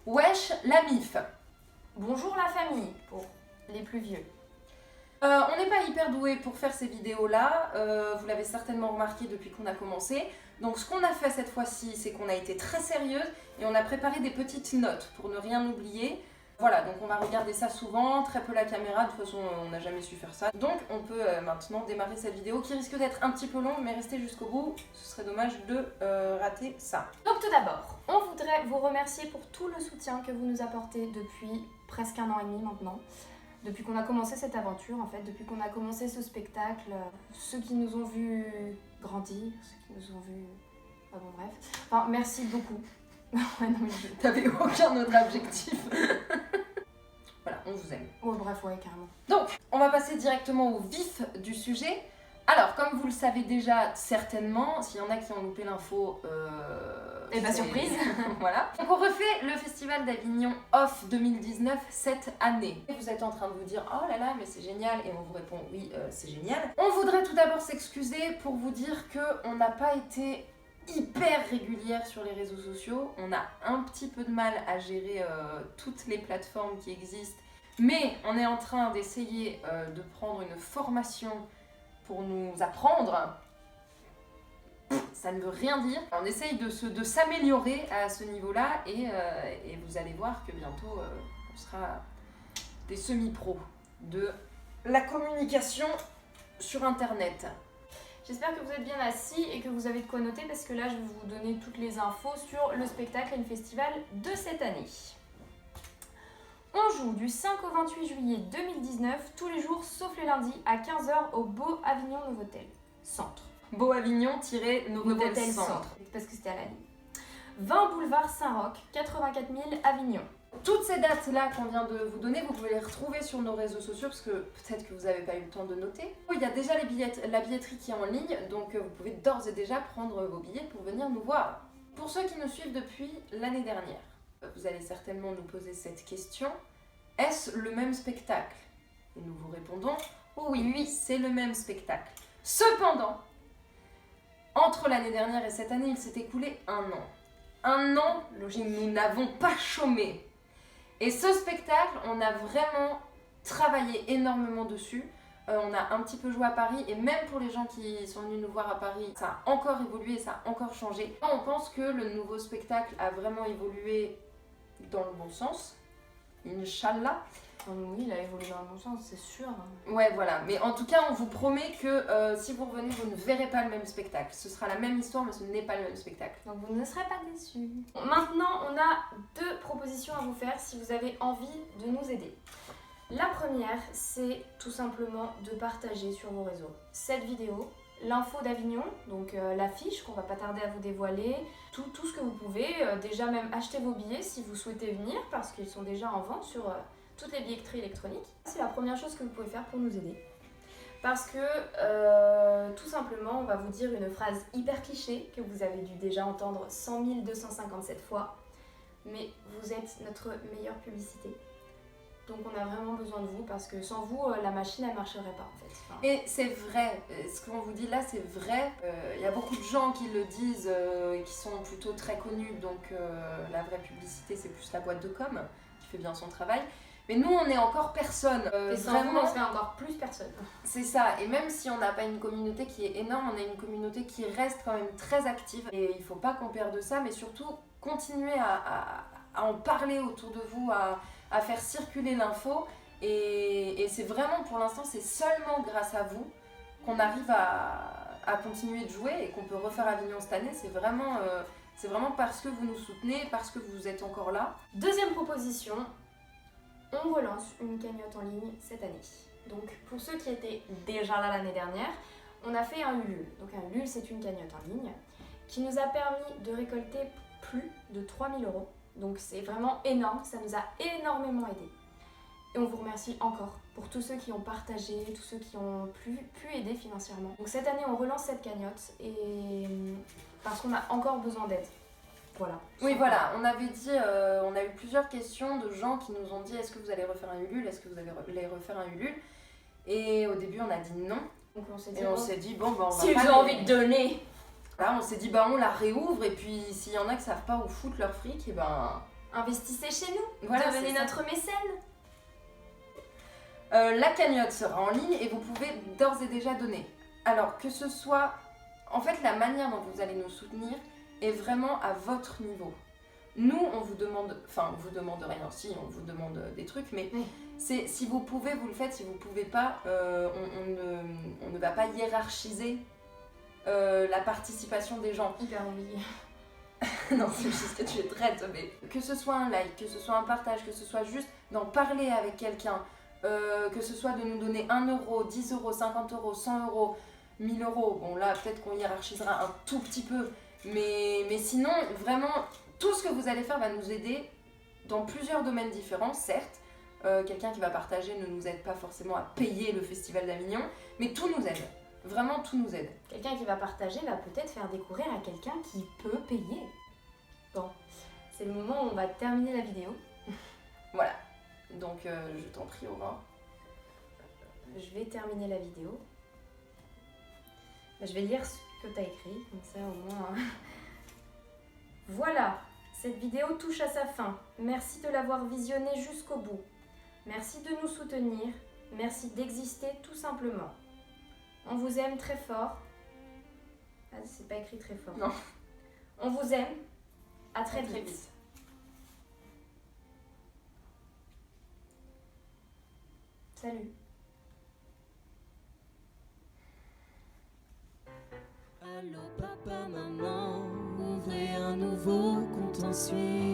Wesh la MIF. Bonjour la famille, pour les plus vieux. On n'est pas hyper doué pour faire ces vidéos-là, vous l'avez certainement remarqué depuis qu'on a commencé. Donc ce qu'on a fait cette fois-ci, c'est qu'on a été très sérieuse et on a préparé des petites notes pour ne rien oublier. Voilà, donc on va regarder ça souvent, très peu la caméra, de toute façon on n'a jamais su faire ça. Donc on peut maintenant démarrer cette vidéo qui risque d'être un petit peu longue, mais restez jusqu'au bout, ce serait dommage de rater ça. Donc tout d'abord, on voudrait vous remercier pour tout le soutien que vous nous apportez depuis presque 1 an et demi maintenant. Depuis qu'on a commencé cette aventure en fait, depuis qu'on a commencé ce spectacle, ceux qui nous ont vus grandir, ceux qui nous ont vus... Ah bon bref, enfin merci beaucoup. Ouais, non, mais T'avais aucun autre objectif. Voilà, on vous aime. ouais, bref, ouais, carrément. Donc, on va passer directement au vif du sujet. Alors, comme vous le savez déjà certainement, s'il y en a qui ont loupé l'info, Et bah surprise. Voilà. Donc on refait le Festival d'Avignon Off 2019 cette année. Et vous êtes en train de vous dire « Oh là là, mais c'est génial !» Et on vous répond « Oui, c'est génial !» On voudrait tout d'abord s'excuser pour vous dire qu'on n'a pas été hyper régulière sur les réseaux sociaux. On a un petit peu de mal à gérer toutes les plateformes qui existent. Mais on est en train d'essayer de prendre une formation pour nous apprendre. Ça ne veut rien dire. On essaye de s'améliorer à ce niveau-là et vous allez voir que bientôt on sera des semi-pros de la communication sur internet. J'espère que vous êtes bien assis et que vous avez de quoi noter parce que là je vais vous donner toutes les infos sur le spectacle et le festival de cette année. On joue du 5 au 28 juillet 2019, tous les jours sauf les lundis à 15h au Beau Avignon Novotel Centre. Beau Avignon-Novotel Centre. Parce que c'était à la ligne. 20 boulevard Saint-Roch, 84 000 Avignon. Toutes ces dates-là qu'on vient de vous donner, vous pouvez les retrouver sur nos réseaux sociaux parce que peut-être que vous n'avez pas eu le temps de noter. Il y a déjà la billetterie qui est en ligne, donc vous pouvez d'ores et déjà prendre vos billets pour venir nous voir. Pour ceux qui nous suivent depuis l'année dernière, vous allez certainement nous poser cette question. Est-ce le même spectacle? Et nous vous répondons, oh oui, oui, c'est le même spectacle. Cependant, entre l'année dernière et cette année, il s'est écoulé 1 an. 1 an, logique, nous n'avons pas chômé. Et ce spectacle, on a vraiment travaillé énormément dessus. On a un petit peu joué à Paris et même pour les gens qui sont venus nous voir à Paris, ça a encore évolué, ça a encore changé. On pense que le nouveau spectacle a vraiment évolué dans le bon sens. Inch'Allah. Oui, il a évolué dans le bon sens, c'est sûr. Ouais, voilà. Mais en tout cas, on vous promet que si vous revenez, vous ne verrez pas le même spectacle. Ce sera la même histoire, mais ce n'est pas le même spectacle. Donc vous ne serez pas déçus. Maintenant, on a 2 propositions à vous faire si vous avez envie de nous aider. La première, c'est tout simplement de partager sur vos réseaux cette vidéo, l'info d'Avignon, donc l'affiche qu'on va pas tarder à vous dévoiler, tout ce que vous pouvez. Déjà même acheter vos billets si vous souhaitez venir, parce qu'ils sont déjà en vente sur... toutes les billetteries électroniques. C'est la première chose que vous pouvez faire pour nous aider. Parce que tout simplement, on va vous dire une phrase hyper cliché que vous avez dû déjà entendre 100 257 fois. Mais vous êtes notre meilleure publicité. Donc on a vraiment besoin de vous parce que sans vous, la machine elle marcherait pas en fait. Enfin... Et c'est vrai, ce qu'on vous dit là c'est vrai. Il y a beaucoup de gens qui le disent et qui sont plutôt très connus. Donc la vraie publicité c'est plus la boîte de com qui fait bien son travail. Mais nous, on est encore personne. Et sans vous, on serait encore plus personne. C'est ça. Et même si on n'a pas une communauté qui est énorme, on a une communauté qui reste quand même très active. Et il ne faut pas qu'on perde ça, mais surtout continuer à en parler autour de vous, à faire circuler l'info. Et c'est vraiment, pour l'instant, c'est seulement grâce à vous qu'on arrive à continuer de jouer et qu'on peut refaire Avignon cette année. C'est vraiment parce que vous nous soutenez, parce que vous êtes encore là. Deuxième proposition. On relance une cagnotte en ligne cette année. Donc pour ceux qui étaient déjà là l'année dernière, on a fait un Ulule. Donc un Ulule c'est une cagnotte en ligne qui nous a permis de récolter plus de 3 000 €. Donc c'est vraiment énorme, ça nous a énormément aidé. Et on vous remercie encore pour tous ceux qui ont partagé, tous ceux qui ont pu aider financièrement. Donc cette année on relance cette cagnotte et parce qu'on a encore besoin d'aide. Voilà. Oui, voilà, on avait dit, on a eu plusieurs questions de gens qui nous ont dit est-ce que vous allez refaire un Ulule, est-ce que vous allez refaire un Ulule? Et au début, on a dit non. Donc on s'est dit, bon, bah, on va si pas vous avez envie de donner. Voilà, on s'est dit, bah, on la réouvre et puis s'il y en a qui savent pas où foutre leur fric, et ben, investissez chez nous, Voilà, devenez c'est ça. notre mécène. La cagnotte sera en ligne et vous pouvez d'ores et déjà donner. Alors que ce soit... En fait, la manière dont vous allez nous soutenir est vraiment à votre niveau. Nous, on vous demande... Enfin, on vous demande rien, si, on vous demande des trucs, mais Oui. c'est si vous pouvez, vous le faites. Si vous pouvez pas, on ne va pas hiérarchiser la participation des gens. Hyper oublié. Non, c'est juste que tu es traite, mais que ce soit un like, que ce soit un partage, que ce soit juste d'en parler avec quelqu'un, que ce soit de nous donner 1 euro, 10 euros, 50 euros, 100 euros, 1000 euros, bon là peut-être qu'on hiérarchisera un tout petit peu, mais sinon vraiment tout ce que vous allez faire va nous aider dans plusieurs domaines différents, certes. Quelqu'un qui va partager ne nous aide pas forcément à payer le Festival d'Avignon, mais tout nous aide. Vraiment, tout nous aide. Quelqu'un qui va partager va peut-être faire découvrir à quelqu'un qui peut payer. Bon, c'est le moment où on va terminer la vidéo. Voilà. Donc, je t'en prie, Aurore. Je vais terminer la vidéo. Je vais lire ce que tu as écrit, comme ça au moins... Voilà, cette vidéo touche à sa fin. Merci de l'avoir visionnée jusqu'au bout. Merci de nous soutenir. Merci d'exister tout simplement. On vous aime très fort. Ah, c'est pas écrit très fort. Non. On vous aime. À très vite. Salut. Allô papa, maman, ouvrez un nouveau compte en Suisse.